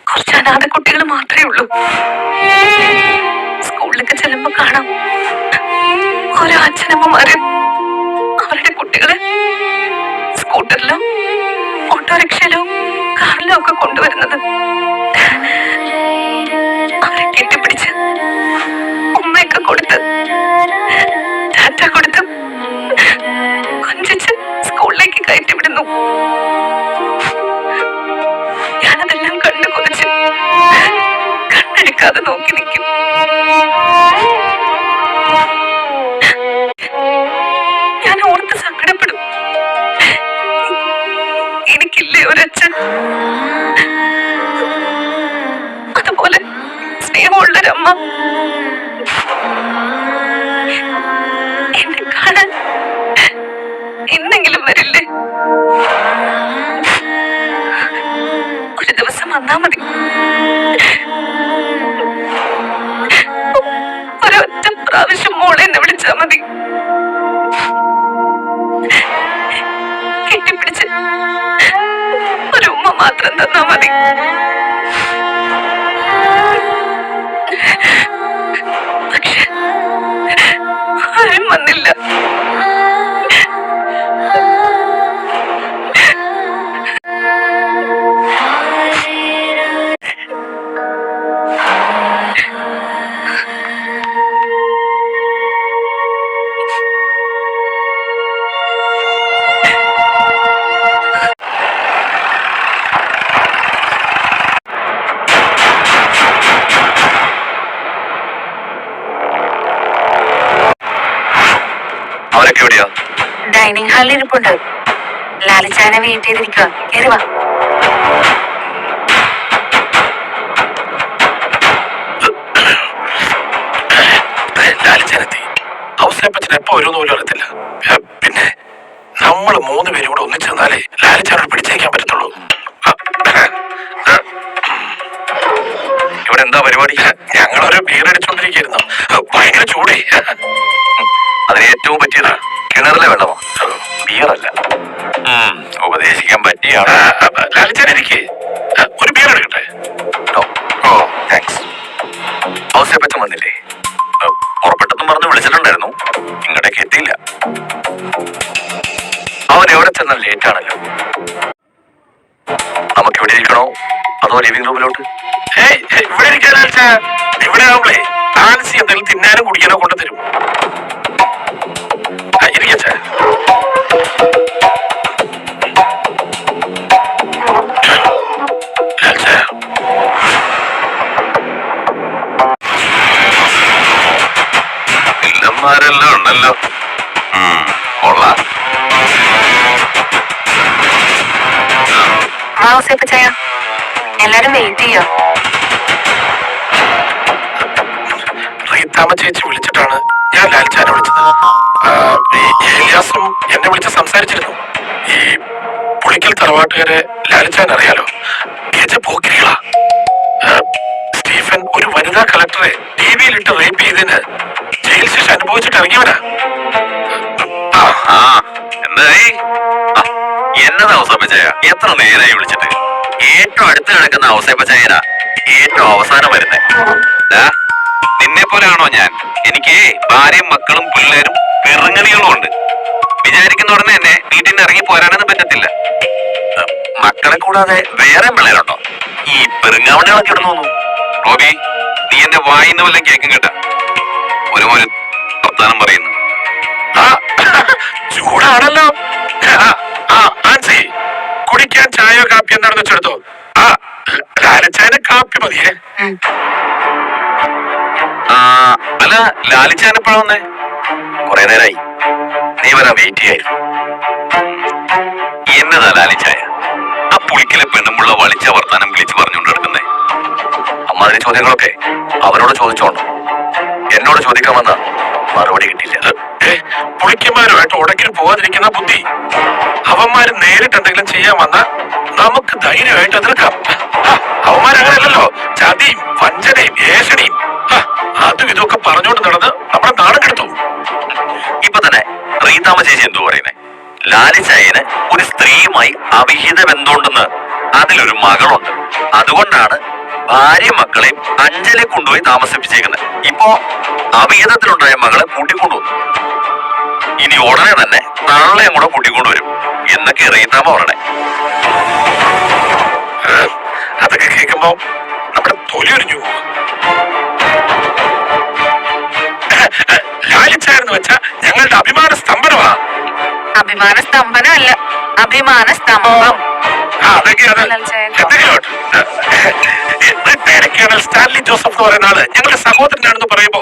കുറച്ച് അനാഥ കുട്ടികൾ മാത്രമേ ഉള്ളൂ. സ്കൂളിലൊക്കെ ചെല്ലുമ്പോ കാണാം ഓരോ അച്ഛനമ്മമാരും അവരുടെ കുട്ടികളെ സ്കൂട്ടറിലോ ഓട്ടോറിക്ഷയിലോ കാറിലോ ഒക്കെ കൊണ്ടുവരുന്നത്. അവരെ കെട്ടിപ്പിടിച്ച് ഉമ്മയൊക്കെ കൊടുത്ത് ടാറ്റ കൊടുത്ത് കൊഞ്ചിച്ച് സ്കൂളിലേക്ക് കയറ്റിവിടുന്നു. ഞാനതെല്ലാം കണ്ടു കൊതിച്ച് കണ്ണെടുക്കാതെ നോക്കി നിൽക്കും. ഞാൻ ഓർത്ത് സങ്കടപ്പെടും. എനിക്കില്ലേ ഒരച്ഛൻ? അതുപോലെ സ്നേഹമുള്ളൊരമ്മ എന്നെ കാണാൻ എന്നെങ്കിലും വരില്ലേ? ഒരു ദിവസം വന്നാ മതി. ഒരൊറ്റ പ്രാവശ്യം മോളെ എന്നെ വിളിച്ചാ മതി. കെട്ടിപ്പിടിച്ച് ഒരു ഉമ്മ മാത്രം തന്നാ മതി. പക്ഷെ ആരും വന്നില്ല. ഡൈനിങ് ഹാളിൽ ഇരിപ്പുണ്ട്. ലാലിച്ചാനെ വെയിറ്റ് ചെയ്തിരിക്കുക. കയറി വാ. ലാലിച്ചാനെത്തി. ഔസേപ്പച്ചൻ എപ്പോ വരുമെന്ന് പോലും അറിയത്തില്ല. പിന്നെ നമ്മള് 3 പേരും കൂടെ ഒന്നിച്ചു തന്നാലേ ലാലിച്ചാനോട് പിടിച്ചേക്കാൻ പറ്റത്തുള്ളൂ. ഇവിടെ എന്താ പരിപാടി? ഞങ്ങളൊരു ബീറടിച്ചോണ്ടിരിക്കുന്നു. ഭയങ്കര ചൂടേ. അതിന് ഏറ്റവും പറ്റിയതാ കിണറിലെ വെള്ളമോ, ബീറല്ല. ഉപദേശിക്കാൻ പറ്റിയാണ്. ലാലിച്ചാനിരിക്കെ ഒരു ബീർ എടുക്കട്ടെ? ഓ താങ്ക്സ്. ഔസേപ്പച്ചൻ വന്നില്ലേ? പുറപ്പെട്ടെന്നും പറഞ്ഞ് വിളിച്ചിട്ടുണ്ടായിരുന്നു. ഇങ്ങോട്ടേക്ക് എത്തിയില്ല. അവൻ എവിടെ ചെന്നാൽ ലേറ്റ് ആണല്ലോ. നമുക്ക് ഇവിടെ ഇരിക്കണോ അതോ ലിവിംഗ് റൂമിലോട്ട്? ഇവിടെ ഇരിക്കാനാ. ഇവിടെ ആവുമ്പളേ ആൻസി എന്തെങ്കിലും തിന്നാനും കുടിക്കാനോ കൊണ്ടുതരും. ഇരിക്കച്ചാ. ഇല്ലന്മാരെല്ലാം ഉണ്ടല്ലോ. കൊള്ളാം. എല്ലാരും വെയിറ്റ് ചെയ്യാ. റീത്താമ്മ ചേച്ചി വിളിച്ചിട്ടാണ് ഞാൻ ലാലിച്ചാനെ വിളിച്ചത്. ഏലിയാസും എന്നെ വിളിച്ച് സംസാരിച്ചിരുന്നു. ഈ പുളിക്കൽ തറവാട്ടുകാരെ ലാലിച്ചാൻ അറിയാലോ. പോക്കിരികളാ. സ്റ്റീഫൻ ഒരു വനിതാ കളക്ടറെ ടിവിയിലിട്ട് റേപ്പ് ചെയ്തതിന് ജയിൽ ശിക്ഷ അനുഭവിച്ചിട്ട് ഇറങ്ങിയവനാ. എന്തായി? എന്നതാ ഔസേപ്പച്ചായ? എത്ര നേരായി വിളിച്ചിട്ട്? ഏറ്റവും അടുത്ത് കിടക്കുന്ന ഔസേപ്പച്ചായനാ ഏറ്റവും അവസാനം വരുന്നേ. നിന്നെ പോലെയാണോ ഞാൻ? എനിക്ക് ഭാര്യയും മക്കളും പിള്ളേരും പെറുങ്ങണികളും ഉണ്ട്. വിചാരിക്കുന്ന ഉടനെ എന്നെ വീട്ടിൽ നിന്ന് ഇറങ്ങി പോരാനൊന്നും പറ്റത്തില്ല. മക്കളെ കൂടാതെ വേറെ പിള്ളേരുണ്ടോ? ഈ പെറുങ്ങാവണികളൊക്കെ ഇടുന്നു. റോബി, നീ എന്റെ വായിന്ന് വല്ലതും കേൾക്കും കേട്ട? ഒരു മോന് വർത്താനം പറയുന്നു. ചൂടാണല്ലോ. ആൻസി, കുടിക്കാൻ ചായയോ കാപ്പി എന്താണെന്ന് വെച്ചെടുത്തോ. ലാലിച്ചാന് കാപ്പി മതിയേ. അല്ല, ലാലിച്ചാൻ എപ്പോഴാ വന്നേ? കുറെ നേരമായി. നീ വരാൻ വെയിറ്റ് ചെയ്യായിരുന്നു. എന്നതാ ലാലിച്ചായ? ആ പുളിക്കലെ പെണ്ണുമുള്ള വളിച്ച വർത്താനം വിളിച്ചു പറഞ്ഞുകൊണ്ട് എടുക്കുന്നേ. അമ്മാതിരി ചോദ്യങ്ങളൊക്കെ അവരോട് ചോദിച്ചോണ്ട് എന്നോട് ചോദിക്കാൻ വന്ന മറുപടി കിട്ടില്ല. പുളിക്കന്മാരുമായിട്ട് ഉടക്കിൽ പോവാതിരിക്കുന്ന ബുദ്ധി. അവന്മാര് നേരിട്ട് എന്തെങ്കിലും ചെയ്യാൻ വന്ന നമുക്ക് ധൈര്യമായിട്ട് എതിർക്കാം. അവന്മാരങ്ങനെയല്ലല്ലോ. ചതിയും വഞ്ചനയും ഏഷണിയും അതും ഇതൊക്കെ പറഞ്ഞോണ്ട് നടന്ന് നമ്മളെ നാണം കെടുത്തു. ഇപ്പൊ തന്നെ റീതാമ്മ ചേച്ചി എന്തോ പറയുന്നേ? ലാലിച്ചായന് ഒരു സ്ത്രീയുമായി അവിഹിത ബന്ധമുണ്ടെന്ന്, അതിലൊരു മകളുണ്ട്. അതുകൊണ്ടാണ് ഭാര്യ മക്കളെയും അഞ്ചലെ കൊണ്ടുപോയി താമസിപ്പിച്ചേക്കുന്നത്. ഇപ്പോ അവിഹിതത്തിലുണ്ടായ മകളെ കൂട്ടിക്കൊണ്ടുവന്നു. ഇനി ഉടനെ തന്നെ തള്ളയും കൂടെ കൂട്ടിക്കൊണ്ടുവരും എന്നൊക്കെ റീത്താമ പറയണേ. അതൊക്കെ കേൾക്കുമ്പോ നമ്മുടെ തൊലി ഒരിഞ്ഞു പോകും. ലാലിച്ചാരെന്ന് വെച്ചാ ഞങ്ങളുടെ അഭിമാന സ്തംഭനമാ. അഭിമാന സ്തംഭനമല്ല, അഭിമാന സ്തംഭം. കേണൽ സ്റ്റാൻലി ജോസഫ് എന്ന് പറയുന്ന ആള് ഞങ്ങളുടെ സഹോദരനാണെന്ന് പറയുമ്പോ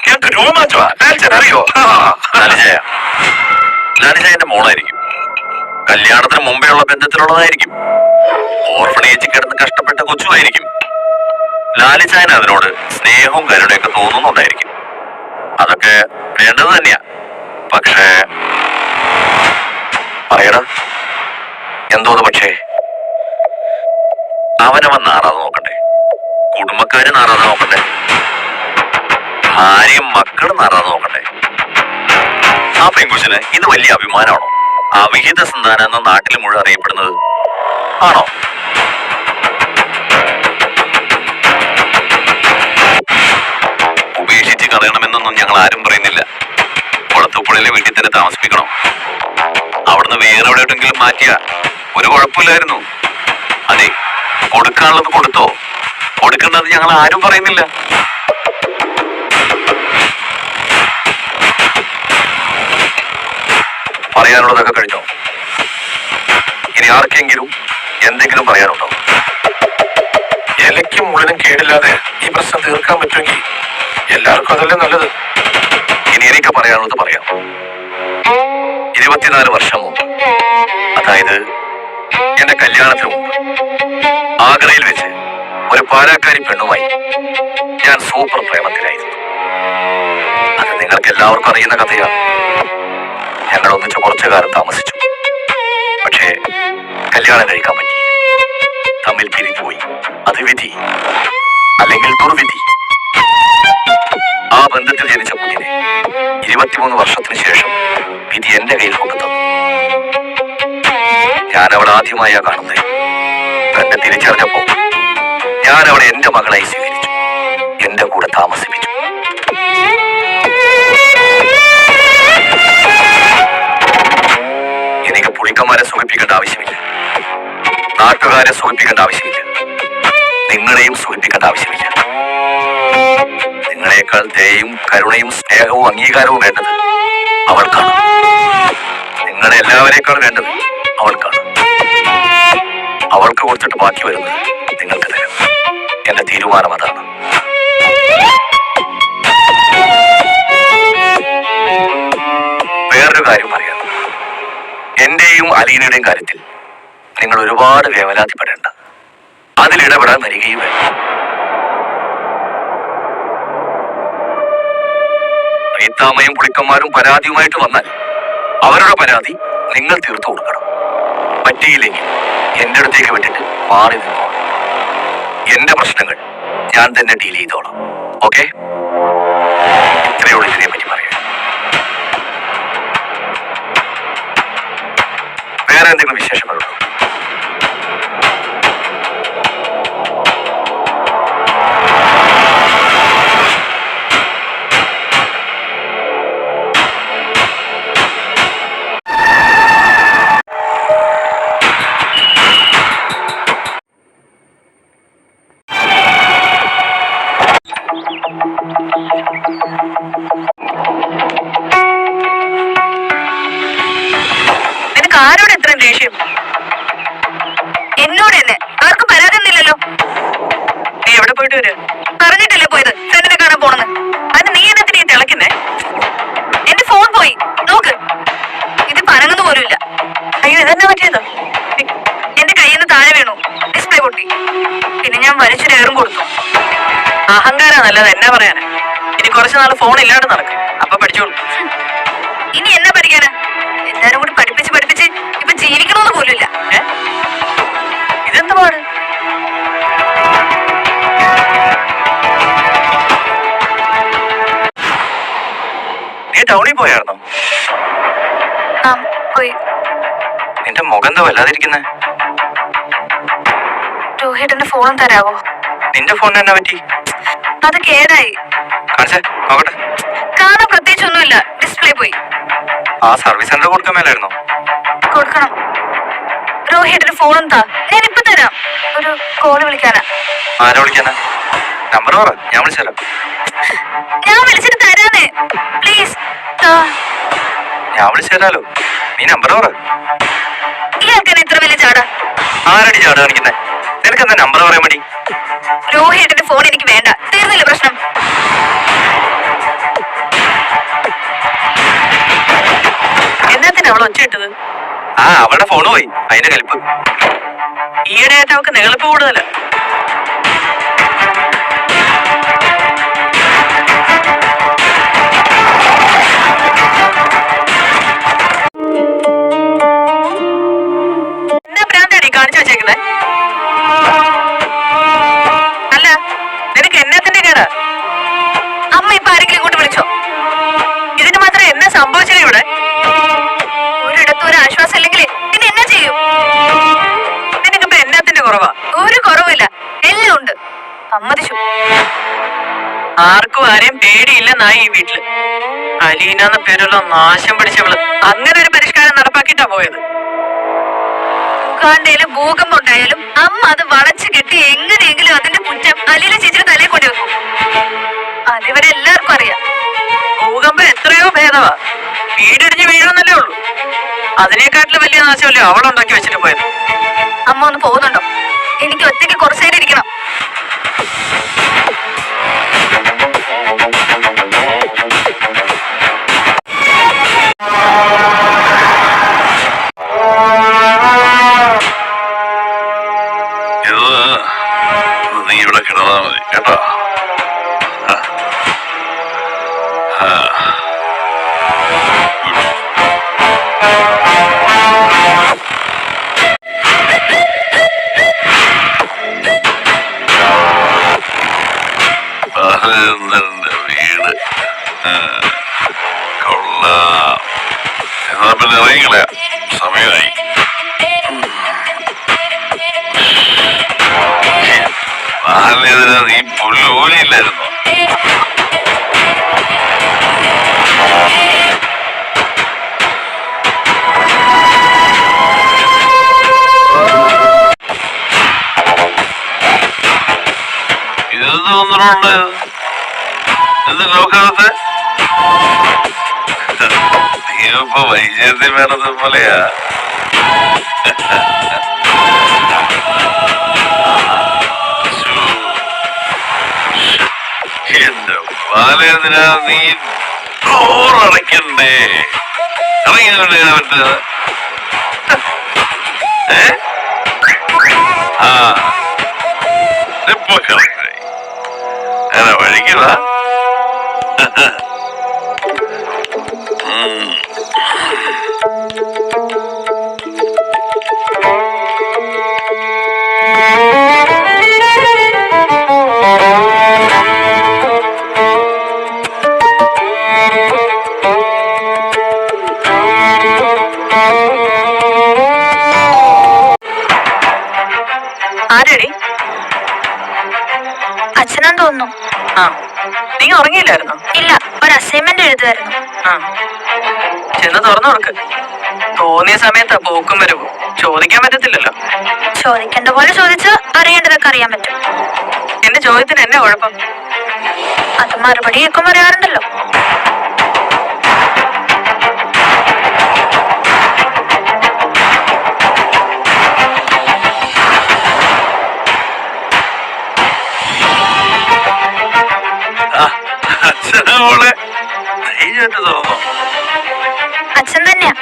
ഞങ്ങൾക്ക് രോമാഞ്ചമാ. ലാലിച്ചൻ അറിയോ? ലാലിച്ചായന്റെ മോളായിരിക്കും. കല്യാണത്തിന് മുമ്പേ ഉള്ള ബന്ധത്തിലുള്ളതായിരിക്കും. ഓർഫണേജിൽ കിടന്ന് കഷ്ടപ്പെട്ട കൊച്ചുമായിരിക്കും. ലാലിച്ചായന് അതിനോട് സ്നേഹവും കരുണയൊക്കെ തോന്നുന്നുണ്ടായിരിക്കും. അതൊക്കെ വേണ്ടത് തന്നെയാ. പക്ഷേ പറയടാ എന്തോന്ന്? പക്ഷേ അവനവൻ നാറാതെ നോക്കണ്ടേ, കുടുംബക്കാര് നാറാതെ നോക്കണ്ടേ, ഭാര്യയും മക്കളും നാറാതെ നോക്കണ്ടേ. ആ പെൺകുച്ചിന് ഇത് വലിയ അഭിമാനമാണോ? ആ വിഹിത സന്താനം എന്ന നാട്ടിൽ മുഴുവൻ അറിയപ്പെടുന്നത് ആണോ? ഉപേക്ഷിച്ച് കളയണമെന്നൊന്നും ഞങ്ങൾ ആരും പറയുന്നില്ല. കുളത്തൂപ്പുഴയിലെ വീട്ടിൽ തന്നെ താമസിപ്പിക്കണം. അവിടുന്ന് വേറെ എവിടെയെങ്കിലും മാറ്റിയ ഒരു കുഴപ്പമില്ലായിരുന്നു. അതെ, കൊടുക്കാനുള്ളത് കൊടുത്തോ, കൊടുക്കേണ്ടത് ഞങ്ങൾ ആരും പറയുന്നില്ല. പറയാനുള്ളതൊക്കെ കഴിഞ്ഞോ? ഇനി ആർക്കെങ്കിലും എന്തെങ്കിലും പറയാനുണ്ടോ? ഇലയ്ക്കും മുള്ളിനും കേടില്ലാതെ ഈ പ്രശ്നം തീർക്കാൻ പറ്റുമെങ്കിൽ എല്ലാവർക്കും അതല്ലേ നല്ലത്. ഇനി എനിക്ക് പറയാനുള്ളത് പറയാം. 24 വർഷം മുമ്പ്, അതായത് എന്റെ കല്യാണത്തിന് മുമ്പ്, ആഗ്രയിൽ വെച്ച് ഒരു പാലാക്കാരി പെണ്ണുമായി ഞാൻ സൂപ്പർ പ്രേമത്തിലായിരുന്നു. അത് നിങ്ങൾക്ക് എല്ലാവർക്കും അറിയുന്ന കഥയാണ്. ഞങ്ങൾ ഒന്നിച്ച് കുറച്ചു കാലം താമസിച്ചു. പക്ഷേ കല്യാണം കഴിക്കാൻ പറ്റി. തമ്മിൽ പിരിഞ്ഞുപോയി. അത് വിധി, അല്ലെങ്കിൽ ദുർവിധി. ആ ബന്ധത്തിൽ ജനിച്ച കുഞ്ഞിനെ 23 വർഷത്തിന് ശേഷം വിധി എന്റെ കയ്യിൽ കൊണ്ടുതന്നു. ഞാൻ അവളെ ആദ്യമായാ കാണുന്നത്. തന്നെ തിരിച്ചറിഞ്ഞപ്പോ ഞാൻ അവളെ എന്റെ മകളായി സ്വീകരിച്ചു, എന്റെ കൂടെ താമസിപ്പിച്ചു. എനിക്ക് പുളിക്കന്മാരെ സുഖിപ്പിക്കേണ്ട ആവശ്യമില്ല, നാട്ടുകാരെ സുഖിപ്പിക്കേണ്ട ആവശ്യമില്ല, നിങ്ങളെയും സുഖിപ്പിക്കേണ്ട ആവശ്യമില്ല. നിങ്ങളെക്കാൾ ദയയും കരുണയും സ്നേഹവും അംഗീകാരവും വേണ്ടത് അവൾക്കാണ്. നിങ്ങളെ എല്ലാവരേക്കാൾ വേണ്ടത് അവൾക്കാണ്. അവൾക്ക് കൊടുത്തിട്ട് ബാക്കി വരുന്നത് നിങ്ങൾക്ക് തരാം. എന്റെ തീരുമാനം അതാണ്. വേറൊരു കാര്യം പറയാം. എന്റെയും അലീനയുടെയും കാര്യത്തിൽ നിങ്ങൾ ഒരുപാട് വേവലാതിപ്പെടേണ്ട. അതിലിടപെടാൻ വരികയും വേണ്ട. റീത്താമ്മയും പുളിക്കന്മാരും പരാതിയുമായിട്ട് വന്നാൽ അവരുടെ പരാതി നിങ്ങൾ തീർത്തു കൊടുക്കണം. പറ്റിയില്ലെങ്കിൽ എന്റെ അടുത്തേക്ക് വിട്ടിട്ട് മാറി നിന്നോളാം. എന്റെ പ്രശ്നങ്ങൾ ഞാൻ തന്നെ ഡീൽ ചെയ്തോളാം. ഓക്കെ? ഇത്രയോട് ഇതിനെ പറ്റി പറയാം. വേറെ എന്തെങ്കിലും വിശേഷങ്ങളുണ്ടോ? നിനക്ക് ആരോട് ഇത്രയും ദേഷ്യം? എന്നോട് തന്നെ. ആർക്കും പരാതി ഒന്നുമില്ലല്ലോ. നീ എവിടെ പോയിട്ട് വരും? പറഞ്ഞിട്ടല്ലേ പോയത് ഫ്രണ്ടിനെ കാണാൻ പോണെന്ന്. അത് നീ എന്നത്തിന് ഈ തിളക്കുന്നേ? എന്റെ ഫോൺ പോയി, നോക്ക്. ഇത് പരങ്ങുന്ന പോലുമില്ല. അയ്യോ, ഇതെന്നെ പറ്റിയതോ? എന്റെ കയ്യിൽ നിന്ന് താഴെ വീണു, ഡിസ്പ്ലേ പൊട്ടി. പിന്നെ ഞാൻ വലിച്ചൊരു ഏറും കൊടുത്തു. അഹങ്കാരം നല്ലത്, എന്നാ പറയാനാ. ഇനി കുറച്ചു നാൾ ഫോൺ ഇല്ലാണ്ട് നടക്കും, അപ്പൊ പഠിച്ചോളൂ. ഇനി എന്നാ പഠിക്കാനാ? എല്ലാരും കൂടി പഠിപ്പിച്ച് പഠിപ്പിച്ച് ഇപ്പൊ ജീവിക്കണമെന്ന് പോലുമില്ല. ഇതെന്ത് പാട്? നീ ടൗണിൽ പോയായിരുന്നോ? പോയി. നിന്റെ മുഖം എന്താ വല്ലാതിരിക്കുന്നേ? രോഹിതന്റെ ഫോണും തരാവോ? നിന്റെ ഫോണിന് എന്നാ പറ്റി? അത് കേടായി. കാണിച്ചേ നോക്കട്ടെ. കാണാൻ പ്രത്യേകിച്ചൊന്നുമില്ല, ഡിസ്പ്ലേ പോയി. ആ സർവീസ് സെന്റർ കൊടുക്കാൻ മേലായിരുന്നോ? കൊടുക്കണം. രോഹിതന്റെ ഫോണും താ, ഞാൻ ഇപ്പൊ തരാം. ഒരു കോള് വിളിക്കാനാ. ആരാ വിളിക്കാനാ? നമ്പർ പറ, ഞാൻ വിളിച്ചുതരാം. ഞാൻ വിളിച്ചിട്ട് തരാന്നേ, പ്ലീസ്. ഞാൻ വിളിച്ചുതരാലോ, നീ നമ്പർ പറ. ഇയാൾക്കാണ് ഇത്ര വലിയ ചാടാ? ആരടി ചാട് കാണിക്കുന്നേ? നിനക്കെന്താ നമ്പർ പറയാൻ മതി? രോഹിതന്റെ ഫോൺ എനിക്ക് വേണ്ട, തീർന്നില്ല പ്രശ്നം. എന്നാത്തിന് അവൾ ഒച്ചയിട്ടത്? ആ അവളുടെ ഫോണ് പോയി, അതിന്റെ കലിപ്പ്. ഈയിടെയായിട്ട് അവൾക്ക് നെളിപ്പ് കൂടുതല. എന്നാ ഭ്രാന്താടി കാണിച്ചു വെച്ചേക്കുന്നേ? അല്ല, നിനക്ക് എന്നാത്തിന്റെ കേടാ? അമ്മ ഇപ്പൊ ആരെങ്കിലും ഇങ്ങോട്ട് വിളിച്ചോ? ഇതിന് മാത്രം എന്നാ സംഭവിച്ചത് ഇവിടെ? ഒരിടത്തും ഒരു ആശ്വാസം ഇല്ലെങ്കിൽ പിന്നെ എന്നാ ചെയ്യും? നിനക്കിപ്പോ എന്നാത്തിന്റെ കുറവാ? ഒരു കുറവില്ല, എല്ലാം ഉണ്ട്. സമ്മതിച്ചു. ആർക്കും ആരെയും പേടിയില്ലെന്നായി ഈ വീട്ടില്. അലീന എന്ന പേരുള്ള നാശം പിടിച്ചവള് അങ്ങനെ ഒരു പരിഷ്കാരം നടപ്പാക്കിയിട്ടാ പോയത്. ഉഗാണ്ടയില് ഭൂകമ്പം ഉണ്ടായാലും അമ്മ അത് വളച്ചു കെട്ടി എങ്ങനെയെങ്കിലും അതിന്റെ കുറ്റം അലീല ചേച്ചിയുടെ തലയിൽ കൊണ്ടു വെക്കും. അതിവരെ എല്ലാവർക്കും അറിയാം. ഭൂകമ്പം എത്രയോ ഭേദമാ. വീടിടിഞ്ഞ് വീഴുന്നല്ലേ ഉള്ളൂ. അതിനേക്കാട്ടിലും വലിയ നാശമല്ലേ അവളുണ്ടാക്കി വെച്ചിട്ട് പോയത്. അമ്മ ഒന്ന് പോകുന്നുണ്ടോ? എനിക്ക് ഒറ്റയ്ക്ക് കുറച്ചു നേരം ഇരിക്കണം. നീ ഇവിടെ കിടന്നാ മതി കേട്ടോ. വീട് കൊള്ളാം. എന്നാ പിന്നെ ഇറങ്ങിക്കളയാ, സമയമായി. നാലിനെതിരെ നീ പുല്ലോലിയില്ലായിരുന്നോ? ഇതെന്ത് വന്നിട്ടുണ്ട്? എന്ത് നോക്കാതെ? നീ ഇപ്പൊ വൈദ്യത്തിൽ വേണത് പോലെയാ. എന്റെ ബാലേന്ദ്ര, നീ ഡോറടയ്ക്കണ്ടേ? ഇറങ്ങിയതുകൊണ്ട് ഞാൻ പറ്റുന്നത്. ആ ഇപ്പൊ കറക്റ്റായി. അങ്ങനെ വഴിക്കതാ. ആരടി? അച്ഛനാന്ന് തോന്നുന്നു. ആ, നീ ഉറങ്ങിയില്ലായിരുന്നോ? ഇല്ല, ഒരു അസൈൻമെന്റ് എഴുതുമായിരുന്നു. ആ, ചെന്ന് തുറന്നു കൊടുക്ക്. തോന്നിയ സമയത്താ പോക്കും വരവും. ചോദിക്കാൻ പറ്റത്തില്ലല്ലോ. ചോദിക്കേണ്ട പോലെ ചോദിച്ച് അറിയേണ്ടതൊക്കെ അറിയാൻ പറ്റും. എന്റെ ചോദ്യത്തിന് എന്നെ കുഴപ്പം? അത് മറുപടിയൊക്കെ പറയാറുണ്ടല്ലോ. അച്ഛനോളെ ധൈര്യമായിട്ട് തോന്നോ? അച്ഛൻ തന്നെയാ.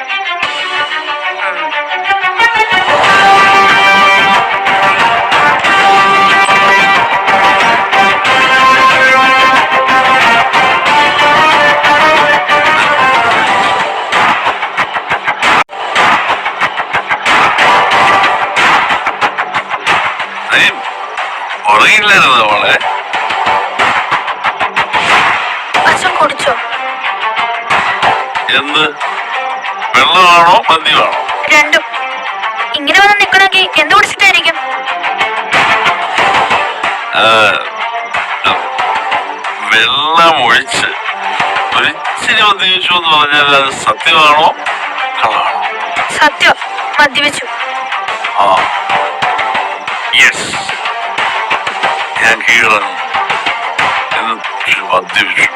ഉറങ്ങിയില്ലായിരുന്നോ മോളെ? അച്ഛൻ കുടിച്ചോ? എന്ത്? വെള്ളമാണോ മദ്യമാണോ? രണ്ടും. ഇങ്ങനെ വന്ന് നിക്കണമെങ്കിൽ എന്ത് കുടിച്ചിട്ടായിരിക്കും? വെള്ളം ഒഴിച്ച് ഒരിച്ചിരി മദ്യപിച്ചു എന്ന് പറഞ്ഞാൽ അത് സത്യമാണോ കളാണോ? സത്യം, മദ്യപിച്ചു. ആ യെസ്, ഞാൻ കീഴടങ്ങും. എന്നിട്ട് മദ്യപിച്ചു.